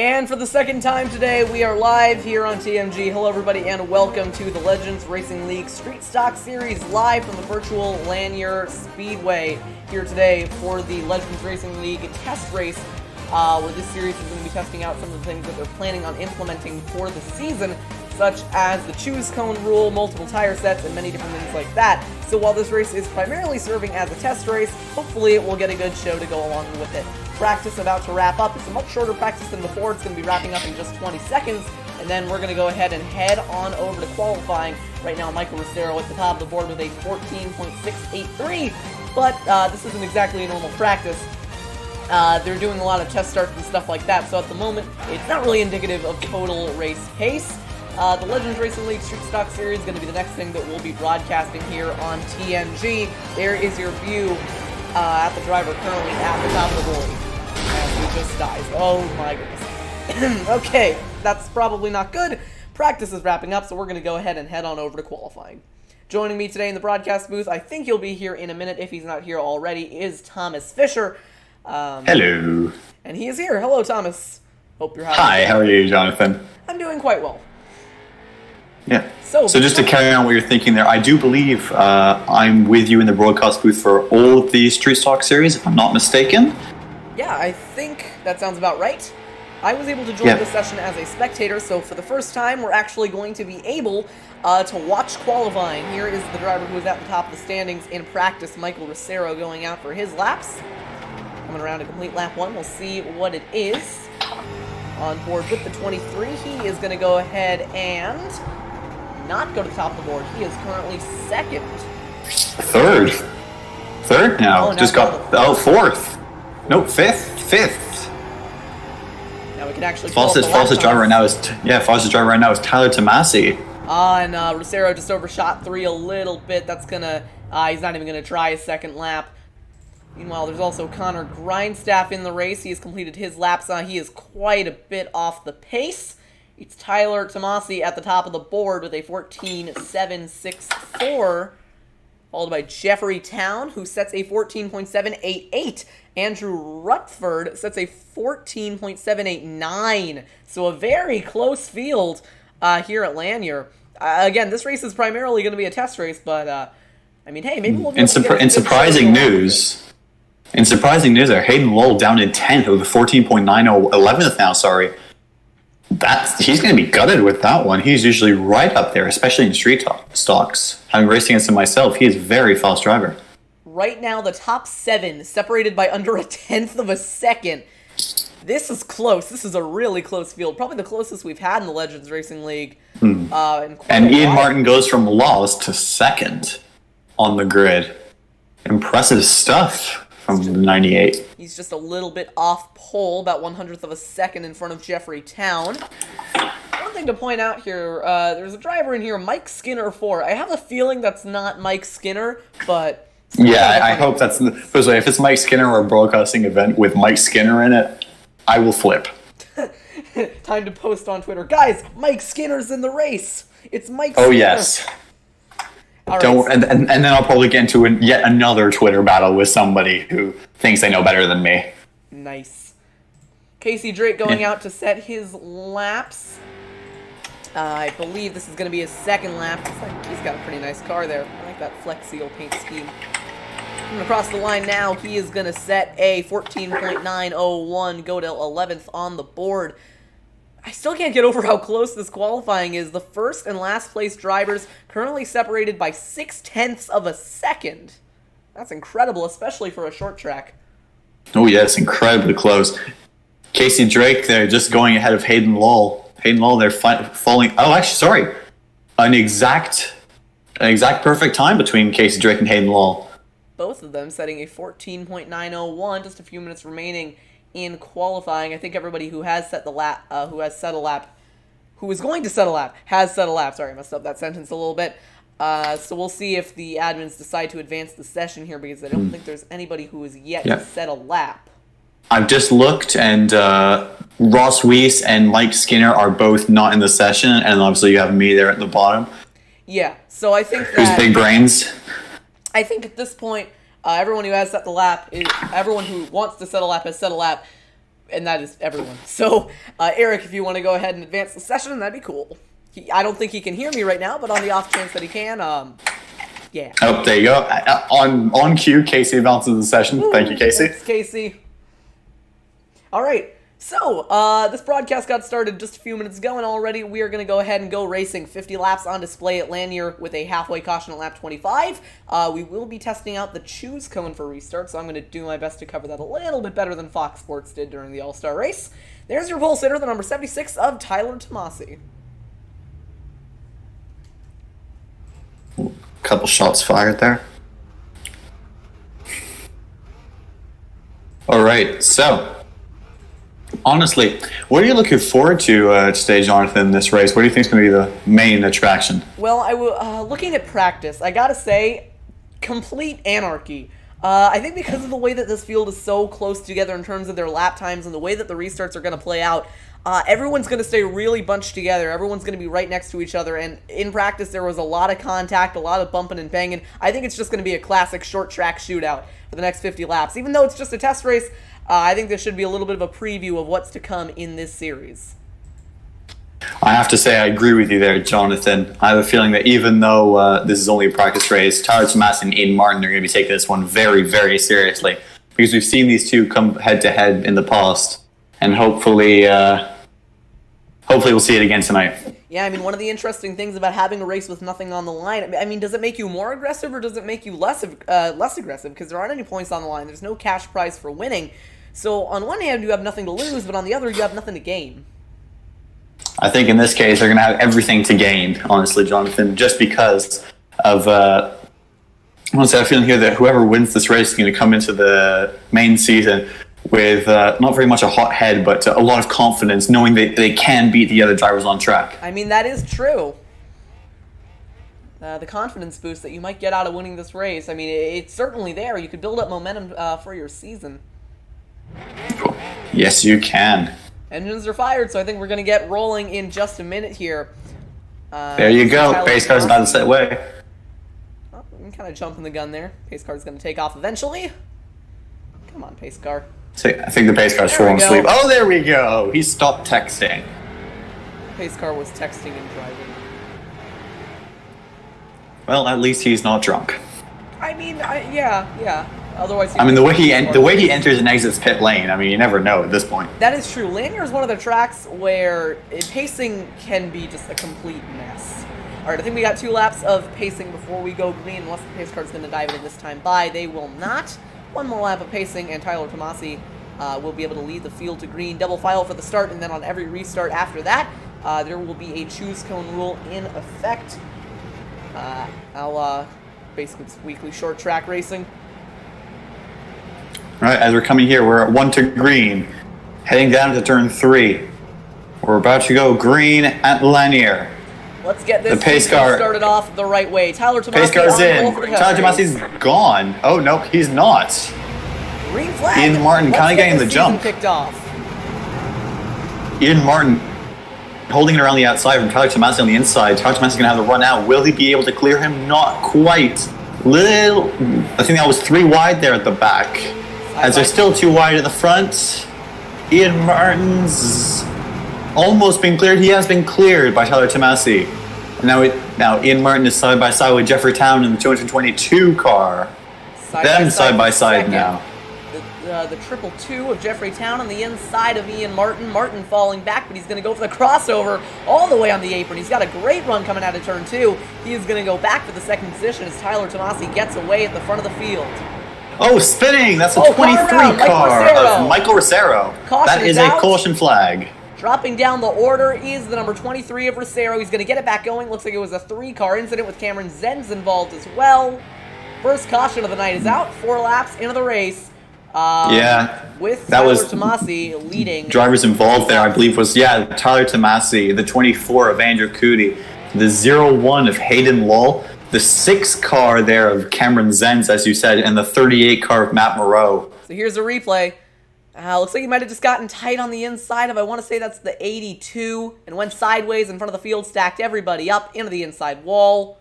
And for the second time today, we are live here on TMG. Hello everybody and welcome to the Legends Racing League Street Stock Series live from the virtual Lanier Speedway here today for the Legends Racing League test race, where this series is going to be testing out some of the things that they're planning on implementing for the season, such as the choose cone rule, multiple tire sets, and many different things like that. So while this race is primarily serving as a test race, hopefully it will get a good show to go along with it. Practice about to wrap up. It's a much shorter practice than before. It's going to be wrapping up in just 20 seconds, and then we're going to go ahead and head on over to qualifying. Right now, Michael Rosero at the top of the board with a 14.683, but this isn't exactly a normal practice. They're doing a lot of test starts and stuff like that, so at the moment, it's not really indicative of total race pace. The Legends Racing League Street Stock Series is going to be the next thing that we'll be broadcasting here on TMG. There is your view at the driver currently at the top of the board. And he just dies. Oh my goodness. Okay, that's probably not good. Practice is wrapping up, so we're going to go ahead and head on over to qualifying. Joining me today in the broadcast booth, I think he'll be here in a minute if he's not here already, is Thomas Fisher. Hello. And he is here. Hello, Thomas. Hope you're having Hi, how are you, Jonathan? I'm doing quite well. Yeah. So just to carry on what you're thinking there, I do believe I'm with you in the broadcast booth for all of the Street Stock series, if I'm not mistaken. Yeah, I think that sounds about right. I was able to join the session as a spectator, so for the first time, we're actually going to be able to watch qualifying. Here is the driver who is at the top of the standings in practice, Michael Rosero, going out for his laps. Coming around to complete lap 1, we'll see what it is. On board with the 23, he is going to go ahead and not go to the top of the board. He is currently second. Third now. Just got fourth. No, fifth. Now we can actually fastest driver right now is Tyler Tomasi. And Rosero just overshot 3 a little bit. That's gonna he's not even gonna try a second lap. Meanwhile, there's also Connor Grindstaff in the race. He has completed his laps. He is quite a bit off the pace. It's Tyler Tomasi at the top of the board with a 14.764, followed by Jeffrey Town, who sets a 14.788. Andrew Rutherford sets a 14.789. So a very close field here at Lanier. Again, this race is primarily going to be a test race, but I mean, hey, maybe we'll be in surprising news. In surprising news, there, Hayden Lowell down in 10th with a 14.90, 11th now. Sorry. He's going to be gutted with that one. He's usually right up there, especially in street stocks. Having raced against him myself, he is a very fast driver. Right now, the top 7, separated by under a 1/10 of a second. This is close. This is a really close field. Probably the closest we've had in the Legends Racing League. And Ian Martin goes from last to second on the grid. Impressive stuff from 98. He's just a little bit off pole, about 1/100th of a second in front of Jeffrey Town. One thing to point out here, there's a driver in here, Mike Skinner 4. I have a feeling that's not Mike Skinner, but... Yeah, I hope that's... If it's Mike Skinner or a broadcasting event with Mike Skinner in it, I will flip. Time to post on Twitter. Guys, Mike Skinner's in the race. It's Mike Skinner. Oh, yes. Right. And then I'll probably get into yet another Twitter battle with somebody who thinks they know better than me. Nice. Casey Drake going out to set his laps. I believe this is going to be his second lap. He's got a pretty nice car there. I like that Flex Seal paint scheme. Coming across the line now, he is going to set a 14.901, go to 11th on the board. I still can't get over how close this qualifying is. The first and last place drivers currently separated by 0.6 of a second. That's incredible, especially for a short track. Oh yes, incredibly close. Casey Drake there just going ahead of Hayden Lowell. Hayden Lowell there falling. Oh, actually, sorry, an exact perfect time between Casey Drake and Hayden Lowell. Both of them setting a 14.901. Just a few minutes remaining in qualifying. I think everybody who has set the lap, who is going to set a lap, has set a lap. Sorry, I messed up that sentence a little bit. So we'll see if the admins decide to advance the session here, because I don't think there's anybody who has yet set a lap. I've just looked, and Ross Weiss and Mike Skinner are both not in the session, and obviously you have me there at the bottom. Yeah, so I think that... Who's big brains? I think at this point, everyone who has set the lap, everyone who wants to set a lap has set a lap. and that is everyone. So, Eric, if you want to go ahead and advance the session, that'd be cool. I don't think he can hear me right now, but on the off chance that he can, yeah. Oh, there you go. On cue, Casey advances the session. Thank you, Casey. Thanks, Casey. All right. So, this broadcast got started just a few minutes ago, and already we are going to go ahead and go racing. 50 laps on display at Lanier with a halfway caution at lap 25. We will be testing out the choose cone for restart, so I'm going to do my best to cover that a little bit better than Fox Sports did during the All-Star race. There's your pole sitter, the number 76 of Tyler Tomasi. Couple shots fired there. All right, so honestly, what are you looking forward to today, Jonathan, in this race? What do you think is going to be the main attraction? Well, looking at practice, I gotta say, complete anarchy. I think because of the way that this field is so close together in terms of their lap times and the way that the restarts are going to play out, everyone's going to stay really bunched together. Everyone's going to be right next to each other, and in practice there was a lot of contact, a lot of bumping and banging. I think it's just going to be a classic short track shootout for the next 50 laps. Even though it's just a test race, I think this should be a little bit of a preview of what's to come in this series. I have to say I agree with you there, Jonathan. I have a feeling that even though this is only a practice race, Tyler Tomasi and Aiden Martin are going to be taking this one very, very seriously, because we've seen these two come head-to-head in the past, and hopefully we'll see it again tonight. Yeah, I mean, one of the interesting things about having a race with nothing on the line, I mean, does it make you more aggressive or does it make you less aggressive? Because there aren't any points on the line. There's no cash prize for winning. So on one hand, you have nothing to lose, but on the other, you have nothing to gain. I think in this case, they're going to have everything to gain, honestly, Jonathan, just because of, I have a feeling here that whoever wins this race is going to come into the main season with not very much a hot head, but a lot of confidence, knowing that they can beat the other drivers on track. I mean, that is true. The confidence boost that you might get out of winning this race, I mean, it's certainly there. You could build up momentum for your season. Yes, you can. Engines are fired, so I think we're going to get rolling in just a minute here. There you go. Pace car's about to set way. Oh, we can kind of jump in the gun there. Pace car's going to take off eventually. Come on, pace car. I think the pace car's falling asleep. Oh, there we go. He stopped texting. Pace car was texting and driving. Well, at least he's not drunk. I mean, yeah. Otherwise, I mean, the way he enters and exits pit lane, I mean, you never know at this point. That is true. Lanier is one of the tracks where pacing can be just a complete mess. All right, I think we got 2 laps of pacing before we go green, unless the pace car's going to dive in this time by. They will not. 1 more lap of pacing, and Tyler Tomasi will be able to lead the field to green. Double file for the start, and then on every restart after that, there will be a choose cone rule in effect. Basically, it's weekly short track racing. All right, as we're coming here, we're at 1 to green, heading down to turn 3. We're about to go green at Lanier. Let's get this the pace car started off the right way. Tyler Tomasi pace car's in. Tyler Tomasi's gone. Oh no, he's not. Green flag. Ian Martin kind of getting the jump. Kicked off. Ian Martin holding it around the outside from Tyler Tomasi on the inside. Tyler Tomasi's gonna have the run out. Will he be able to clear him? Not quite. I think that was 3 wide there at the back. As they're still 2 wide at the front. Ian Martin's almost been cleared. He has been cleared by Tyler Tomasi. And now Ian Martin is side by side with Jeffrey Town in the 222 car. Side by side now. The 222 of Jeffrey Town on the inside of Ian Martin. Martin falling back, but he's going to go for the crossover all the way on the apron. He's got a great run coming out of turn 2. He is going to go back for the second position as Tyler Tomasi gets away at the front of the field. Oh, spinning! That's a 23 car of Michael Rosero. That is a caution flag. Dropping down the order is the number 23 of Rosero. He's going to get it back going. Looks like it was a 3-car incident with Cameron Zenz involved as well. First caution of the night is out. 4 laps into the race. With Tyler Tomasi leading. Drivers involved there, I believe, was, Tyler Tomasi, the 24 of Andrew Cootie, the 01 of Hayden Lull, the 6-car there of Cameron Zenz, as you said, and the 38-car of Matt Moreau. So here's a replay. Looks like he might have just gotten tight on the inside of, I want to say that's the 82, and went sideways in front of the field, stacked everybody up into the inside wall.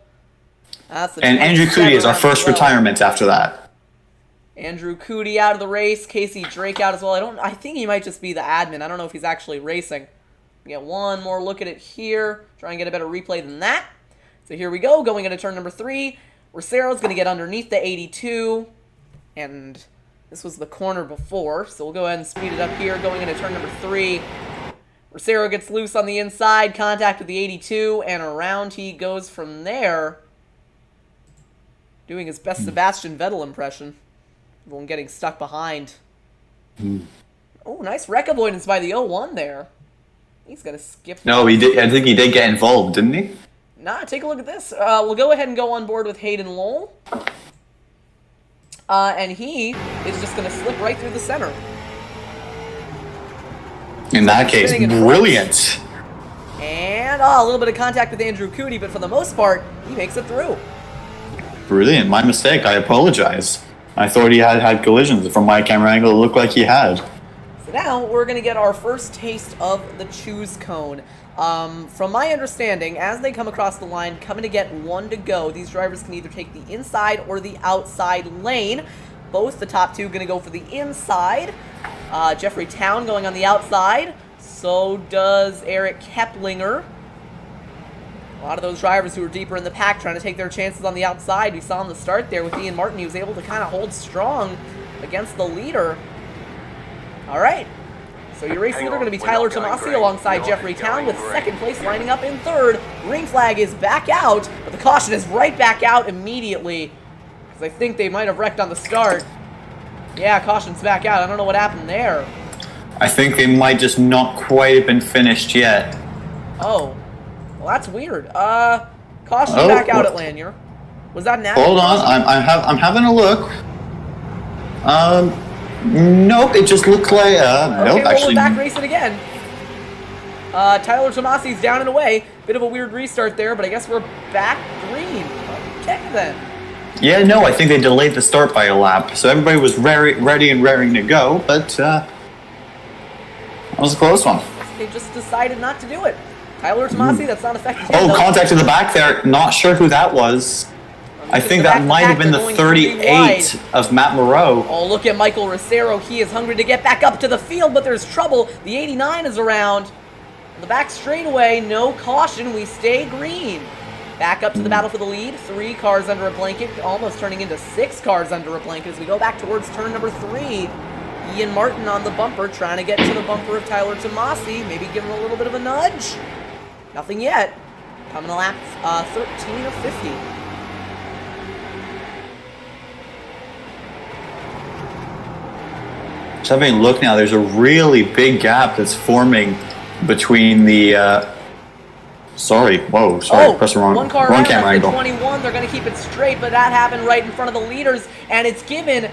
And Andrew Cootie is our first retirement after that. Andrew Cootie out of the race. Casey Drake out as well. I think he might just be the admin. I don't know if he's actually racing. Get one more look at it here. Try and get a better replay than that. So here we go. Going into turn number 3. Rocero's going to get underneath the 82. And this was the corner before. So we'll go ahead and speed it up here. Going into turn number 3. Rocero gets loose on the inside. Contact with the 82. And around he goes from there. Doing his best Sebastian Vettel impression. Everyone getting stuck behind. Oh, nice wreck avoidance by the 01 there. He's going to skip. No, he did. I think he did get involved, didn't he? Nah, take a look at this. We'll go ahead and go on board with Hayden Lowell. And he is just going to slip right through the center. In that case, brilliant. And a little bit of contact with Andrew Cootie, but for the most part, he makes it through. Brilliant. My mistake. I apologize. I thought he had collisions. From my camera angle, it looked like he had. So now we're going to get our first taste of the choose cone. From my understanding, as they come across the line, coming to get one to go, these drivers can either take the inside or the outside lane. Both the top two going to go for the inside. Jeffrey Town going on the outside. So does Eric Keplinger. A lot of those drivers who are deeper in the pack trying to take their chances on the outside. We saw in the start there with Ian Martin. He was able to kind of hold strong against the leader. All right. So your race leader going to be Tyler Tomasi alongside Jeffrey Town with second place lining up in third. Green flag is back out, but the caution is right back out immediately. Because I think they might have wrecked on the start. Yeah, caution's back out. I don't know what happened there. I think they might just not quite have been finished yet. Oh. Well, that's weird. Caution back out at Lanier. Was that an accident? Hold on, I'm having a look. Nope, it just looks like nope, actually. We're back racing again. Tyler Tomasi's down and away. Bit of a weird restart there, but I guess we're back green. Okay then. Yeah, no, I think they delayed the start by a lap, so everybody was ready and raring to go, but that was a close one. They just decided not to do it. Tyler Tomasi, that's not affecting him. Oh, contact in the back there. Not sure who that was. I think that might have been the 38 of Matt Moreau. Oh, look at Michael Rocero. He is hungry to get back up to the field, but there's trouble. The 89 is around. On the back straightaway, no caution. We stay green. Back up to the battle for the lead. 3 cars under a blanket, almost turning into 6 cars under a blanket as we go back towards turn number 3. Ian Martin on the bumper, trying to get to the bumper of Tyler Tomasi. Maybe give him a little bit of a nudge. Nothing yet. Coming to lap 13 of 50. Just having a look now, there's a really big gap that's forming between the sorry, press the wrong camera angle. 21, they're going to keep it straight, but that happened right in front of the leaders, and it's given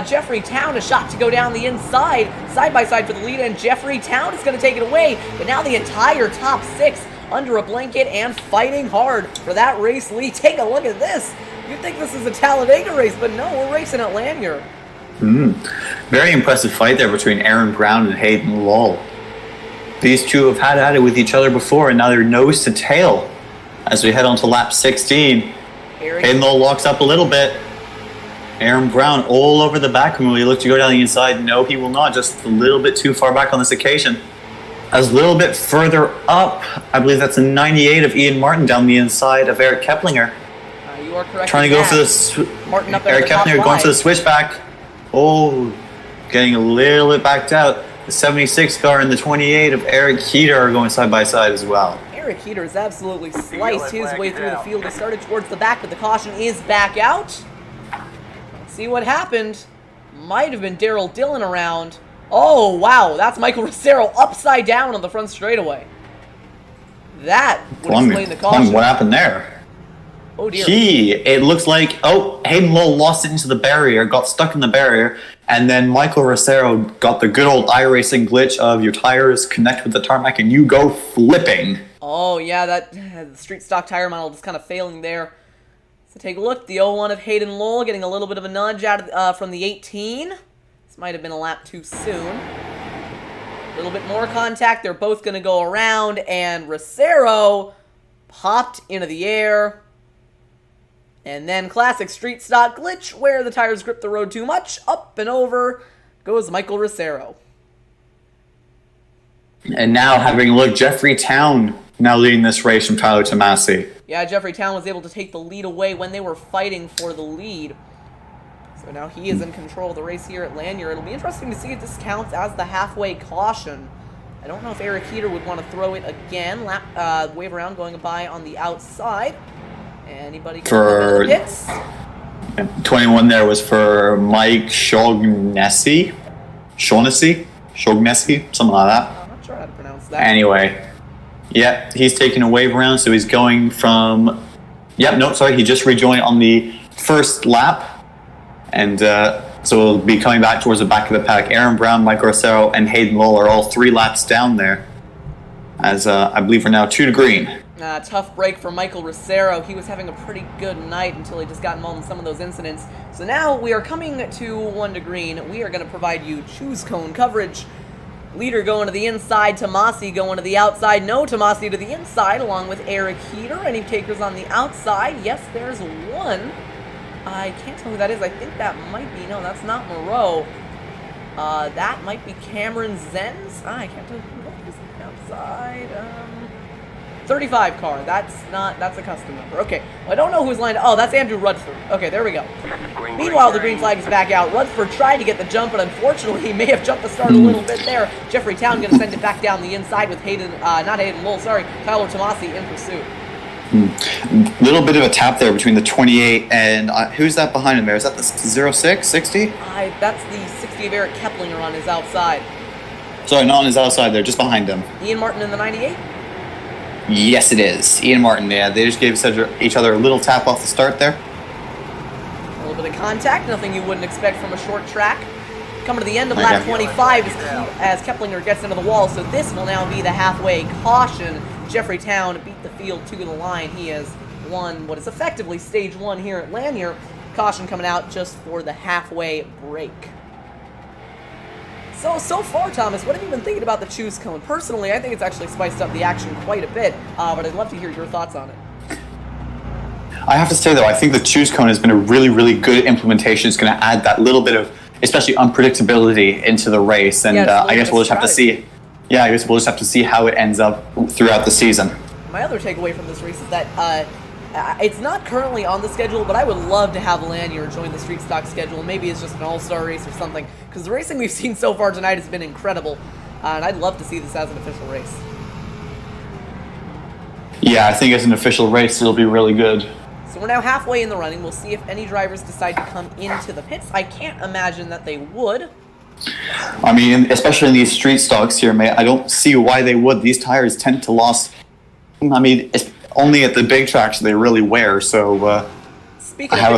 Jeffrey Town a shot to go down the inside, side by side for the lead, and Jeffrey Town is going to take it away, but now the entire top 6 under a blanket and fighting hard for that race lead. Take a look at this. You'd think this is a Talladega race, but no, we're racing at Lanier. Very impressive fight there between Aaron Brown and Hayden Lowell. These two have had at it with each other before, and now they're nose to tail as we head on to lap 16. Hayden Lowell locks up a little bit. Aaron Brown all over the back when we look to go down the inside. No, he will not. Just a little bit too far back on this occasion. As a little bit further up, I believe that's a 98 of Ian Martin down the inside of Eric Keplinger. You are correct. Trying to go for this. Martin up there. Eric Keplinger going for the switchback. Oh, getting a little bit backed out. The 76 car and the 28 of Eric Heater are going side by side as well. Eric Heater has absolutely sliced his way through the field. He started towards the back, but the caution is back out. Let's see what happened. Might have been Daryl Dillon around. Oh, wow. That's Michael Rocero upside down on the front straightaway. That would explain the caution. What happened there? Oh, dear. It looks like, Hayden Lowell lost it into the barrier, got stuck in the barrier, and then Michael Rocero got the good old iRacing glitch of your tires connect with the tarmac and you go flipping. Oh, yeah, the street stock tire model just kind of failing there. So take a look. The 01 of Hayden Lowell getting a little bit of a nudge out from the 18. This might have been a lap too soon. A little bit more contact. They're both going to go around, and Rocero popped into the air. And then classic street stock glitch where the tires grip the road too much. Up and over goes Michael Ricero. And now having a look, Jeffrey Town now leading this race from Tyler Tomasi. Yeah, Jeffrey Town was able to take the lead away when they were fighting for the lead. So now he is in control of the race here at Lanier. It'll be interesting to see if this counts as the halfway caution. I don't know if Eric Heater would want to throw it again. Wave around going by on the outside. Anybody for hits? 21 there was for Mike Shaughnessy, something like that. I'm not sure how to pronounce that. Anyway, yeah, he's taking a wave around, so he's going from. He just rejoined on the first lap, and so we'll be coming back towards the back of the pack. Aaron Brown, Mike Rosero, and Hayden Lowell are all 3 laps down there, as I believe we're now 2 to green. Tough break for Michael Ricero. He was having a pretty good night until he just got involved in some of those incidents. So now we are coming to 1 to green. We are going to provide you choose cone coverage. Leader going to the inside, Tomasi going to the outside. No, Tomasi to the inside along with Eric Heater. Any takers on the outside? Yes, there's one. I can't tell who that is. I think that might be, no, that's not Moreau. That might be Cameron Zenz. I can't tell who is on the outside. 35 car. That's a custom number. Okay. Well, I don't know who's lined up. Oh, that's Andrew Rutherford. Okay, there we go. Meanwhile, the green flag is back out. Rutherford tried to get the jump, but unfortunately, he may have jumped the start a little bit there. Jeffrey Town going to send it back down the inside with Tyler Tomasi in pursuit. Little bit of a tap there between the 28 and who's that behind him there? Is that the 06, 60? That's the 60 of Eric Keplinger on his outside. Sorry, not on his outside there, just behind him. Ian Martin in the 98? Yes, it is. Ian Martin, yeah. They just gave each other a little tap off the start there. A little bit of contact, nothing you wouldn't expect from a short track. Coming to the end of lap 25 as Keplinger gets into the wall, so this will now be the halfway caution. Jeffrey Town beat the field to the line. He has won what is effectively stage 1 here at Lanier. Caution coming out just for the halfway break. So far, Thomas, what have you been thinking about the choose cone? Personally, I think it's actually spiced up the action quite a bit, but I'd love to hear your thoughts on it. I have to say, though, I think the choose cone has been a really, really good implementation. It's going to add that little bit of, especially unpredictability into the race, and I guess we'll just have to see. Yeah, I guess we'll just have to see how it ends up throughout the season. My other takeaway from this race is that it's not currently on the schedule, but I would love to have Lanier join the street stock schedule. Maybe it's just an all-star race or something, because the racing we've seen so far tonight has been incredible, and I'd love to see this as an official race. Yeah, I think as an official race, it'll be really good. So we're now halfway in the running. We'll see if any drivers decide to come into the pits. I can't imagine that they would. I mean, especially in these street stocks here, mate, I don't see why they would. These tires tend to last. I mean, it's only at the big tracks they really wear. So I have a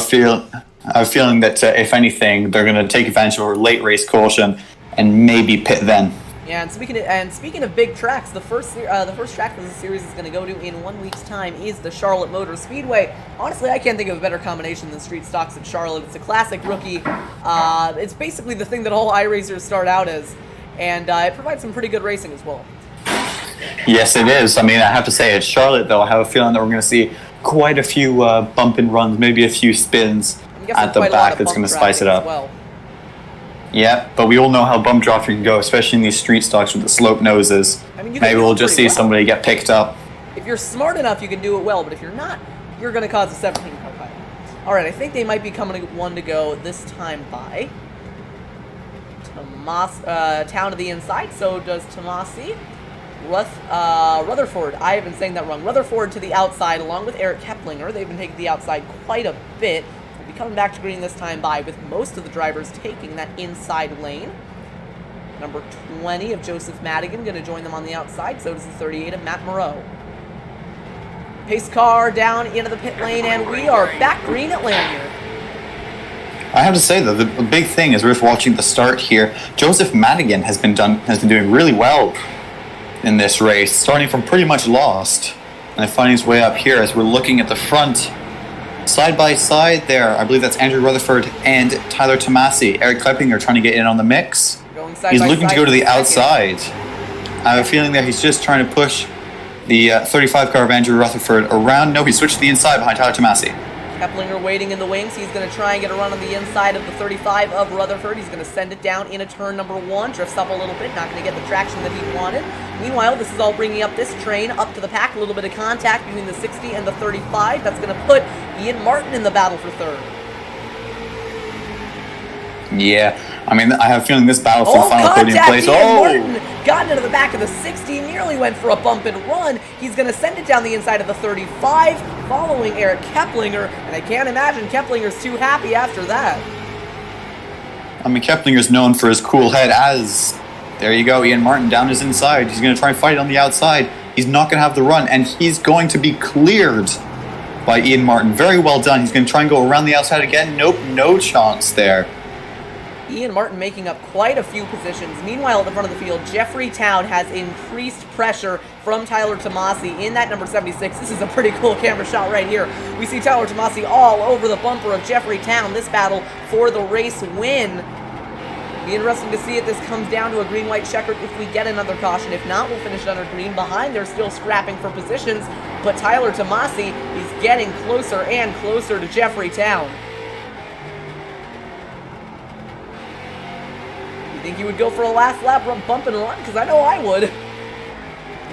feeling that if anything, they're going to take advantage of a late race caution and maybe pit then. Yeah, and speaking of big tracks, the first track that this series is going to go to in 1 week's time is the Charlotte Motor Speedway. Honestly, I can't think of a better combination than street stocks at Charlotte. It's a classic rookie. It's basically the thing that all iRacers start out as, and it provides some pretty good racing as well. Yes, it is. I mean, I have to say, at Charlotte, though, I have a feeling that we're going to see quite a few bump and runs, maybe a few spins at the back that's going to spice it up. Well. Yeah, but we all know how bump drafting can go, especially in these street stocks with the slope noses. I mean, maybe we'll just see somebody get picked up. If you're smart enough, you can do it well, but if you're not, you're going to cause a 17-car fight. All right, I think they might be coming one to go this time by. Town to the inside, so does Tomasi. Rutherford, I have been saying that wrong. Rutherford to the outside, along with Eric Keplinger. They've been taking the outside quite a bit. We'll be coming back to green this time by, with most of the drivers taking that inside lane. Number 20 of Joseph Madigan going to join them on the outside. So does the 38 of Matt Moreau. Pace car down into the pit lane, and we are back green at Lanier. I have to say, though, the big thing is worth watching the start here. Joseph Madigan has been doing really well in this race, starting from pretty much lost and finding his way up here as we're looking at the front. Side by side there, I believe that's Andrew Rutherford and Tyler Tomasi. Eric Kleppinger trying to get in on the mix. He's looking to go to the outside. I have a feeling that he's just trying to push the 35 car of Andrew Rutherford around. No, he switched to the inside behind Tyler Tomasi. Keplinger waiting in the wings. He's going to try and get a run on the inside of the 35 of Rutherford. He's going to send it down into turn number 1. Drifts up a little bit, not going to get the traction that he wanted. Meanwhile, this is all bringing up this train up to the pack. A little bit of contact between the 60 and the 35. That's going to put Ian Martin in the battle for third. Yeah, I mean, I have a feeling this battle for the final podium place. Martin got into the back of the 60, nearly went for a bump and run. He's going to send it down the inside of the 35, following Eric Keplinger, and I can't imagine Keplinger's too happy after that. I mean, Keplinger's known for his cool head as... There you go, Ian Martin down his inside. He's going to try and fight on the outside. He's not going to have the run, and he's going to be cleared by Ian Martin. Very well done. He's going to try and go around the outside again. Nope, no chance there. Ian Martin making up quite a few positions. Meanwhile, at the front of the field, Jeffrey Town has increased pressure from Tyler Tomasi in that number 76. This is a pretty cool camera shot right here. We see Tyler Tomasi all over the bumper of Jeffrey Town. This battle for the race win. Be interesting to see if this comes down to a green-white checkered if we get another caution. If not, we'll finish under green. Behind, they're still scrapping for positions, but Tyler Tomasi is getting closer and closer to Jeffrey Town. Think you would go for a last lap bump and run? Because I know I would.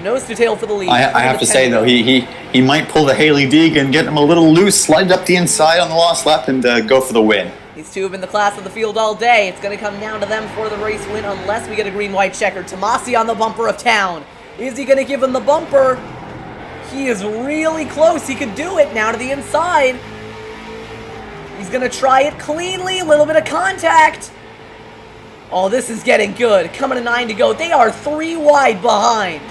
Nose to tail for the lead. I have to say, though, he might pull the Haley Deegan, get him a little loose, slide up the inside on the last lap, and go for the win. These two have been the class of the field all day. It's going to come down to them for the race win unless we get a green-white checker. Tomasi on the bumper of Town. Is he going to give him the bumper? He is really close. He could do it now to the inside. He's going to try it cleanly. A little bit of contact. Oh, this is getting good. Coming to 9 to go. They are 3 wide behind.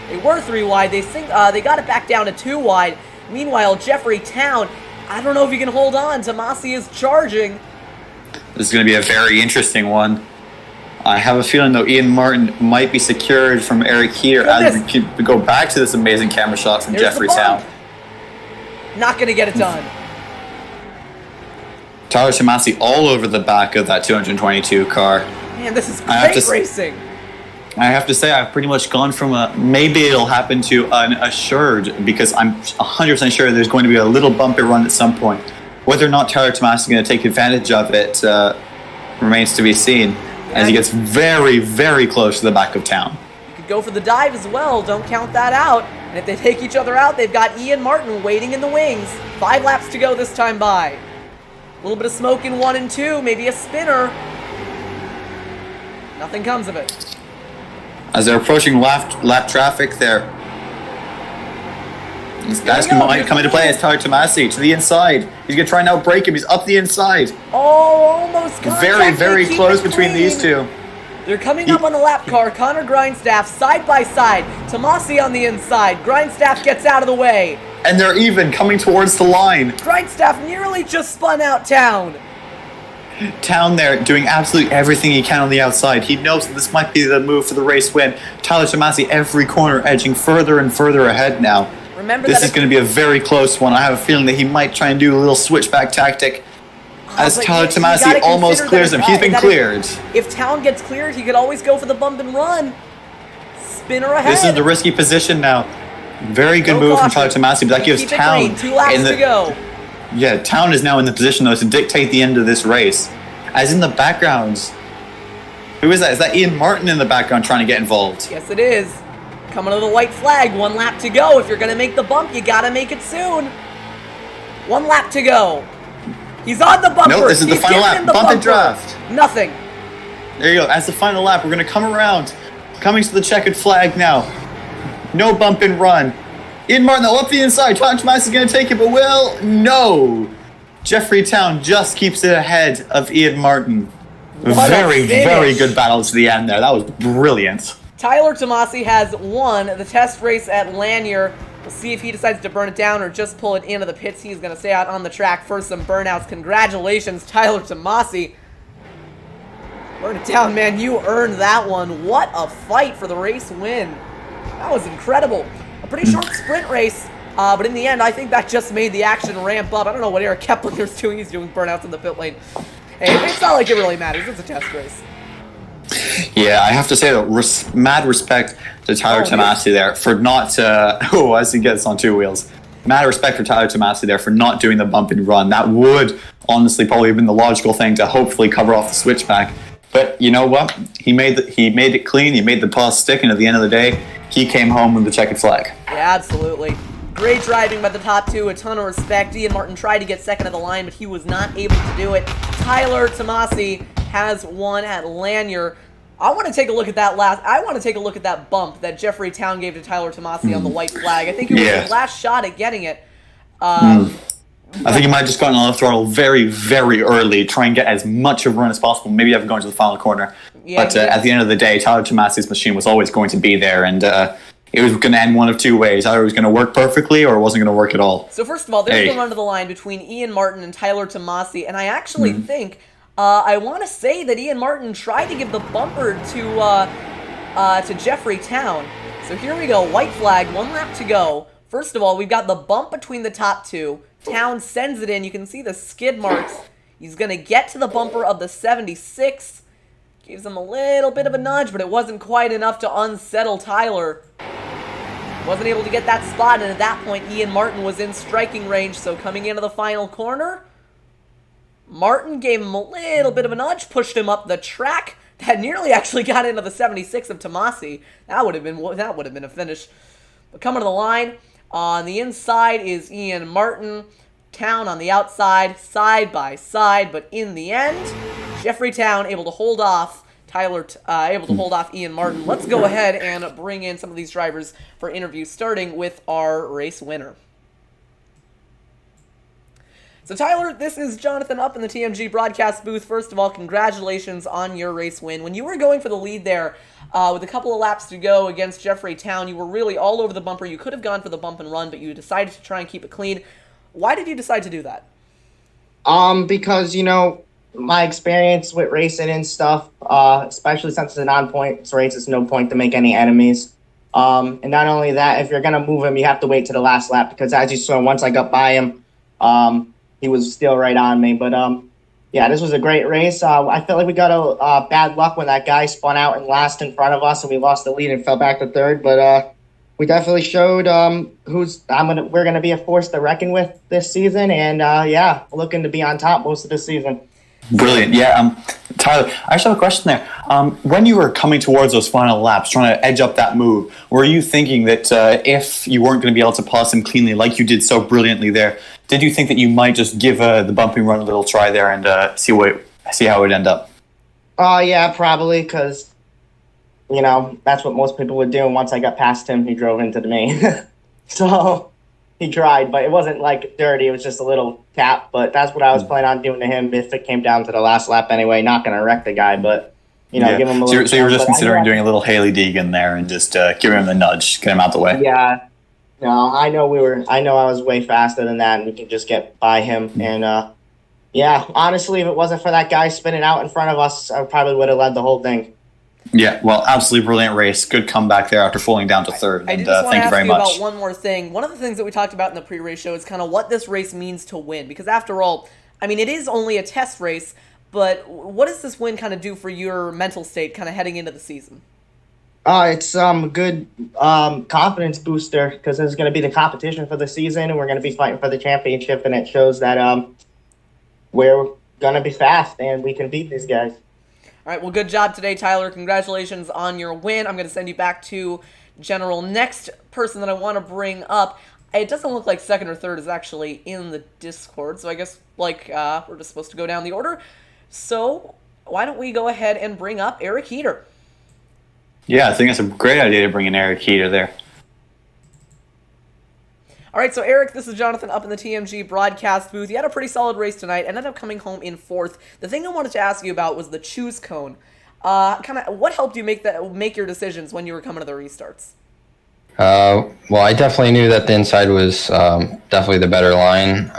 They were 3 wide. They got it back down to 2 wide. Meanwhile, Jeffrey Town, I don't know if he can hold on. Tomasi is charging. This is going to be a very interesting one. I have a feeling, though, Ian Martin might be secured from Eric here as we go back to this amazing camera shot from Jeffrey Town. Not going to get it done. Tyler Tomasi all over the back of that 222 car. Man, this is great racing. I have to say, I've pretty much gone from a maybe it'll happen to an assured, because I'm 100% sure there's going to be a little bumpy run at some point. Whether or not Tyler Tomasi is going to take advantage of it remains to be seen, as he gets very, very close to the back of Town. You could go for the dive as well. Don't count that out. And if they take each other out, they've got Ian Martin waiting in the wings. 5 laps to go this time by. A little bit of smoke in 1 and 2, maybe a spinner. Nothing comes of it. As they're approaching lap traffic there. These guys might come into play as Tyler Tomasi to the inside. He's going to try and outbrake him. He's up the inside. Oh, almost contact. Very, very close between these two. They're coming up on the lap car. Connor Grindstaff side by side. Tomasi on the inside. Grindstaff gets out of the way. And they're even coming towards the line. Grindstaff nearly just spun out Town. Town there doing absolutely everything he can on the outside. He knows that this might be the move for the race win. Tyler Tomasi every corner edging further and further ahead now. Remember this is going to be a very close one. I have a feeling that he might try and do a little switchback tactic as Tyler Tomasi almost clears him. He's been cleared. If Town gets cleared, he could always go for the bump and run. Spinner ahead. This is the risky position now. Very good move from Tyler Tomasi, but that gives Town 2 laps to go. Yeah, Town is now in the position, though, to dictate the end of this race. As in the background, who is that? Is that Ian Martin in the background trying to get involved? Yes, it is. Coming to the white flag. 1 lap to go. If you're going to make the bump, you got to make it soon. 1 lap to go. He's on the bumper. No, this is the final lap. Bump and draft. Nothing. There you go. As the final lap, we're going to come around. Coming to the checkered flag now. No bump and run. Ian Martin, though, up the inside. Tyler Tomasi is going to take it, but no. Jeffrey Town just keeps it ahead of Ian Martin. Very, very good battle to the end there. That was brilliant. Tyler Tomasi has won the test race at Lanier. We'll see if he decides to burn it down or just pull it into the pits. He's going to stay out on the track for some burnouts. Congratulations, Tyler Tomasi. Burn it down, man. You earned that one. What a fight for the race win. That was incredible. A pretty short sprint race, but in the end, I think that just made the action ramp up. I don't know what Eric Keplinger's doing. He's doing burnouts in the pit lane. Hey, it's not like it really matters. It's a test race. Yeah, I have to say, though, mad respect to Tyler Tomasi there for not, as he gets on 2 wheels. mad respect for Tyler Tomasi there for not doing the bump and run. That would honestly probably have been the logical thing to hopefully cover off the switchback. But you know what? He made it clean. He made the pause stick, and at the end of the day, he came home with the checkered flag. Yeah, absolutely. Great driving by the top two, a ton of respect. Ian Martin tried to get second of the line, but he was not able to do it. Tyler Tomasi has won at Lanier. I want to take a look at that bump that Jeffrey Town gave to Tyler Tomasi on the white flag. I think it was his last shot at getting it. I think he might have just gotten on the throttle very, very early, try and get as much of a run as possible, maybe have going to the final corner. Yeah, but at the end of the day, Tyler Tomasi's machine was always going to be there, and it was going to end one of two ways. Either it was going to work perfectly or it wasn't going to work at all. So first of all, there's the run to the line between Ian Martin and Tyler Tomasi, and I actually think, I want to say that Ian Martin tried to give the bumper to Jeffrey Town. So here we go, white flag, 1 lap to go. First of all, we've got the bump between the top two. Town sends it in. You can see the skid marks. He's going to get to the bumper of the 76. Gives him a little bit of a nudge, but it wasn't quite enough to unsettle Tyler. Wasn't able to get that spot, and at that point, Ian Martin was in striking range. So coming into the final corner, Martin gave him a little bit of a nudge, pushed him up the track. That nearly actually got into the 76 of Tomasi. That would have been a finish. But coming to the line, on the inside is Ian Martin. Town on the outside, side by side. But in the end, Jeffrey Town able to hold off Ian Martin. Let's go ahead and bring in some of these drivers for interviews, starting with our race winner. So Tyler, this is Jonathan up in the TMG broadcast booth. First of all, congratulations on your race win. When you were going for the lead there, with a couple of laps to go against Jeffrey Town, you were really all over the bumper. You could have gone for the bump and run, but you decided to try and keep it clean. Why did you decide to do that? Because, my experience with racing and stuff, especially since it's a non-points race, it's no point to make any enemies. And not only that, if you're going to move him, you have to wait to the last lap, because as you saw, once I got by him, he was still right on me. But, this was a great race. I felt like we got a bad luck when that guy spun out and last in front of us, and we lost the lead and fell back to third. But we definitely showed we're going to be a force to reckon with this season, and looking to be on top most of the season. Brilliant. Yeah, Tyler, I actually have a question there. When you were coming towards those final laps, trying to edge up that move, were you thinking that if you weren't going to be able to pass him cleanly like you did so brilliantly there, did you think that you might just give the bumping run a little try there and see how it would end up? Yeah, probably, because, that's what most people would do. And once I got past him, he drove into me. So he tried, but it wasn't like dirty. It was just a little tap. But that's what I was planning on doing to him if it came down to the last lap anyway. Not going to wreck the guy, but, give him a little. So you were just considering doing a little Haley Deegan there and just giving him the nudge, get him out the way. Yeah. No, I know I was way faster than that, and we could just get by him. And, honestly, if it wasn't for that guy spinning out in front of us, I probably would have led the whole thing. Yeah, well, absolutely brilliant race. Good comeback there after falling down to third. I just want to ask you about one more thing. One of the things that we talked about in the pre-race show is kind of what this race means to win. Because after all, it is only a test race, but what does this win kind of do for your mental state kind of heading into the season? It's a good confidence booster, because there's going to be the competition for the season, and we're going to be fighting for the championship, and it shows that we're going to be fast and we can beat these guys. All right, well, good job today, Tyler. Congratulations on your win. I'm going to send you back to General. Next person that I want to bring up, it doesn't look like second or third is actually in the Discord, so I guess, we're just supposed to go down the order. So why don't we go ahead and bring up Eric Heater? Yeah, I think it's a great idea to bring in Eric Heater there. All right, so Eric, this is Jonathan up in the TMG broadcast booth. You had a pretty solid race tonight, ended up coming home in fourth. The thing I wanted to ask you about was the choose cone. What helped you make your decisions when you were coming to the restarts? Well, I definitely knew that the inside was definitely the better line.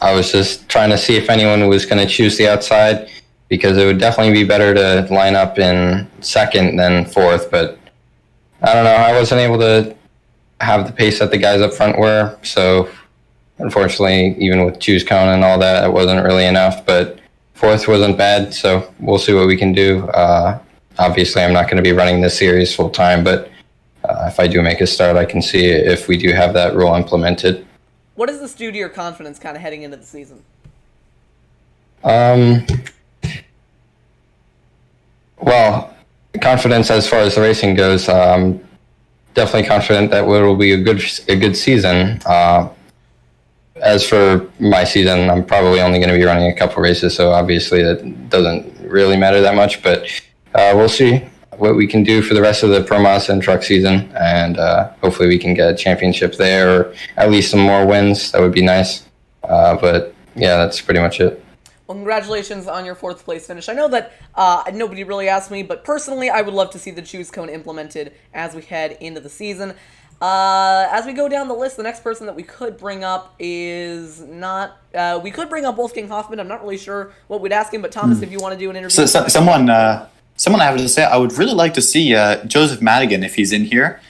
I was just trying to see if anyone was going to choose the outside, because it would definitely be better to line up in second than fourth. But I don't know, I wasn't able to have the pace that the guys up front were. So unfortunately, even with choose cone and all that, it wasn't really enough. But fourth wasn't bad, so we'll see what we can do. Obviously, I'm not going to be running this series full time, but if I do make a start, I can see if we do have that rule implemented. what does this do to your confidence kind of heading into the season? Well, confidence as far as the racing goes, definitely confident that it will be a good season. As for my season, I'm probably only going to be running a couple races, so obviously that doesn't really matter that much. But we'll see what we can do for the rest of the Pro Mazda and truck season, and hopefully we can get a championship there, or at least some more wins. That would be nice. But yeah, that's pretty much it. Well, congratulations on your 4th place finish. I know that nobody really asked me, but personally, I would love to see the choose cone implemented as we head into the season. As we go down the list, the next person that we could bring up is not... we could bring up Wolfgang Hoffman. I'm not really sure what we'd ask him, but Thomas, if you want to do an interview... Someone I have to say, I would really like to see Joseph Madigan if he's in here.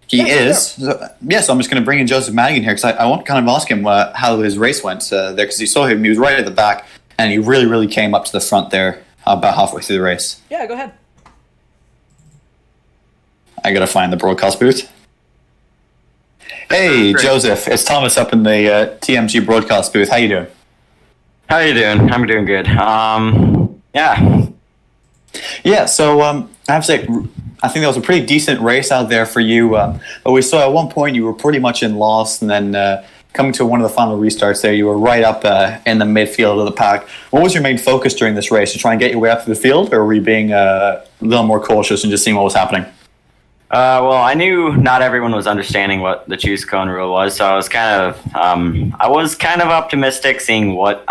He is. Sure. So I'm just going to bring in Joseph Madigan here, because I want to kind of ask him how his race went there, because you saw him, he was right at the back, and he really, really came up to the front there about halfway through the race. Yeah, go ahead. I got to find the broadcast booth. Hey, Joseph, it's Thomas up in the TMG broadcast booth. How you doing? How you doing? I'm doing good. Yeah. Yeah, so I have to say, I think that was a pretty decent race out there for you. But we saw at one point you were pretty much in loss, and then coming to one of the final restarts there, you were right up in the midfield of the pack. What was your main focus during this race? To try and get your way up to the field, or were you being a little more cautious and just seeing what was happening? Well, I knew not everyone was understanding what the choose cone rule was, so I was kind of optimistic, seeing what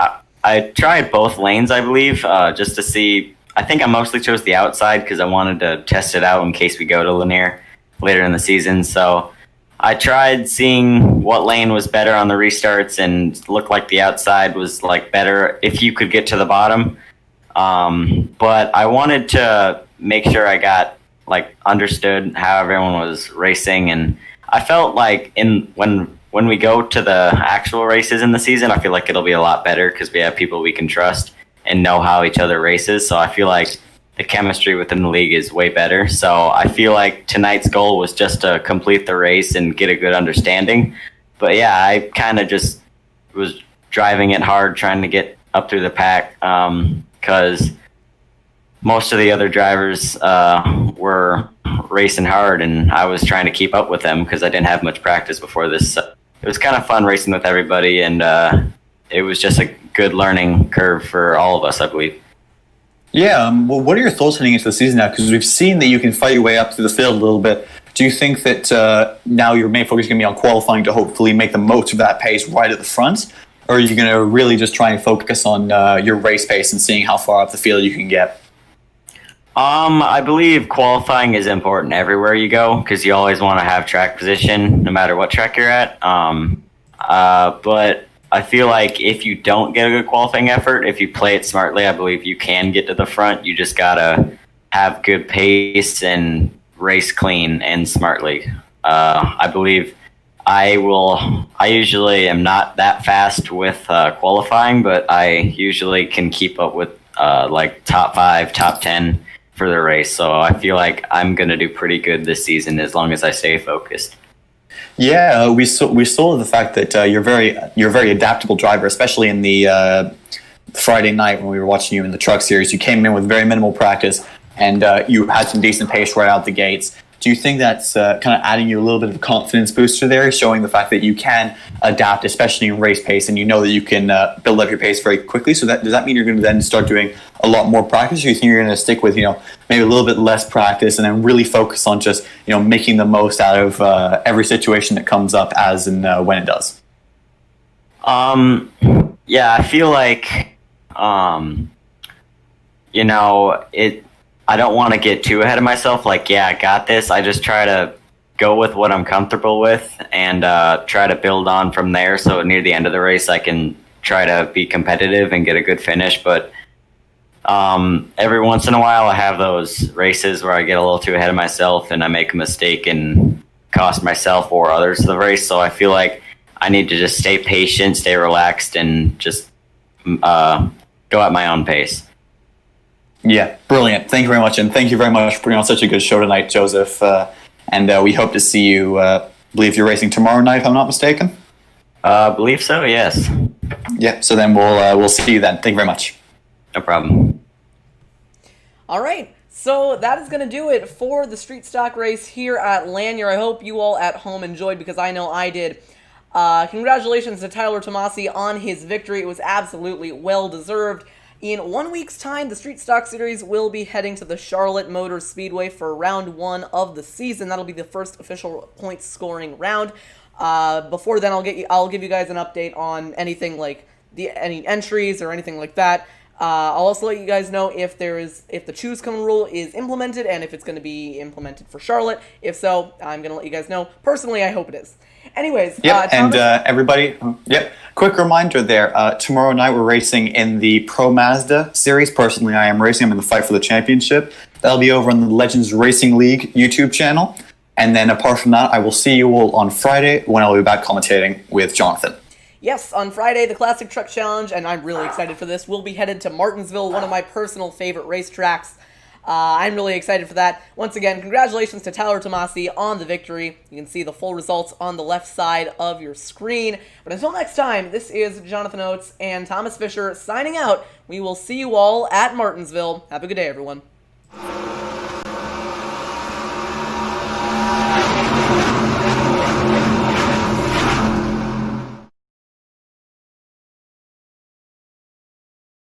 I tried both lanes, I believe, just to see. I think I mostly chose the outside because I wanted to test it out in case we go to Lanier later in the season. So I tried seeing what lane was better on the restarts, and looked like the outside was like better if you could get to the bottom. But I wanted to make sure I got understood how everyone was racing, and I felt like when we go to the actual races in the season, I feel like it'll be a lot better because we have people we can trust and know how each other races. So I feel like the chemistry within the league is way better. So I feel like tonight's goal was just to complete the race and get a good understanding. But yeah, I kind of just was driving it hard, trying to get up through the pack, because most of the other drivers were racing hard, and I was trying to keep up with them because I didn't have much practice before this. So it was kind of fun racing with everybody, and it was just a good learning curve for all of us, I believe. Yeah, well, what are your thoughts heading into the season now? Because we've seen that you can fight your way up to the field a little bit. Do you think that now your main focus is going to be on qualifying to hopefully make the most of that pace right at the front? Or are you going to really just try and focus on your race pace and seeing how far up the field you can get? I believe qualifying is important everywhere you go because you always want to have track position no matter what track you're at. But I feel like if you don't get a good qualifying effort, if you play it smartly, I believe you can get to the front. You just gotta have good pace and race clean and smartly. I believe I usually am not that fast with qualifying, but I usually can keep up with top 5, top 10 for the race. So I feel like I'm gonna do pretty good this season as long as I stay focused. Yeah, we saw the fact that you're a very adaptable driver, especially in the Friday night when we were watching you in the truck series. You came in with very minimal practice, and you had some decent pace right out the gates. Do you think that's kind of adding you a little bit of a confidence booster there, showing the fact that you can adapt, especially in race pace, and you know that you can build up your pace very quickly? So does that mean you're going to then start doing a lot more practice, or do you think you're going to stick with maybe a little bit less practice and then really focus on just making the most out of every situation that comes up as and when it does? Yeah, I feel like I don't want to get too ahead of myself. I got this. I just try to go with what I'm comfortable with and try to build on from there. So near the end of the race, I can try to be competitive and get a good finish. But every once in a while, I have those races where I get a little too ahead of myself and I make a mistake and cost myself or others the race. So I feel like I need to just stay patient, stay relaxed, and just go at my own pace. Yeah, brilliant. Thank you very much, and thank you very much for putting on such a good show tonight, Joseph. And we hope to see you, believe you're racing tomorrow night, if I'm not mistaken? Believe so, yes. Yeah. So then we'll see you then. Thank you very much. No problem. All right, so that is going to do it for the street stock race here at Lanier. I hope you all at home enjoyed, because I know I did. Congratulations to Tyler Tomasi on his victory. It was absolutely well-deserved. In 1 week's time, the Street Stock Series will be heading to the Charlotte Motor Speedway for round 1 of the season. That'll be the first official points scoring round. Before then, I'll give you guys an update on anything like any entries or anything like that. I'll also let you guys know if the choose cone rule is implemented and if it's going to be implemented for Charlotte. If so, I'm going to let you guys know. Personally, I hope it is. Anyways, Yep, Thomas, everybody, quick reminder there. Tomorrow night we're racing in the Pro Mazda series. Personally, I am racing. I'm in the fight for the championship. That'll be over on the Legends Racing League YouTube channel. And then apart from that, I will see you all on Friday when I'll be back commentating with Jonathan. yes, on Friday, the Classic Truck Challenge, and I'm really excited for this, will be headed to Martinsville, one of my personal favorite racetracks. I'm really excited for that. Once again, congratulations to Tyler Tomasi on the victory. You can see the full results on the left side of your screen. But until next time, this is Jonathan Oates and Thomas Fisher signing out. We will see you all at Martinsville. Have a good day, everyone.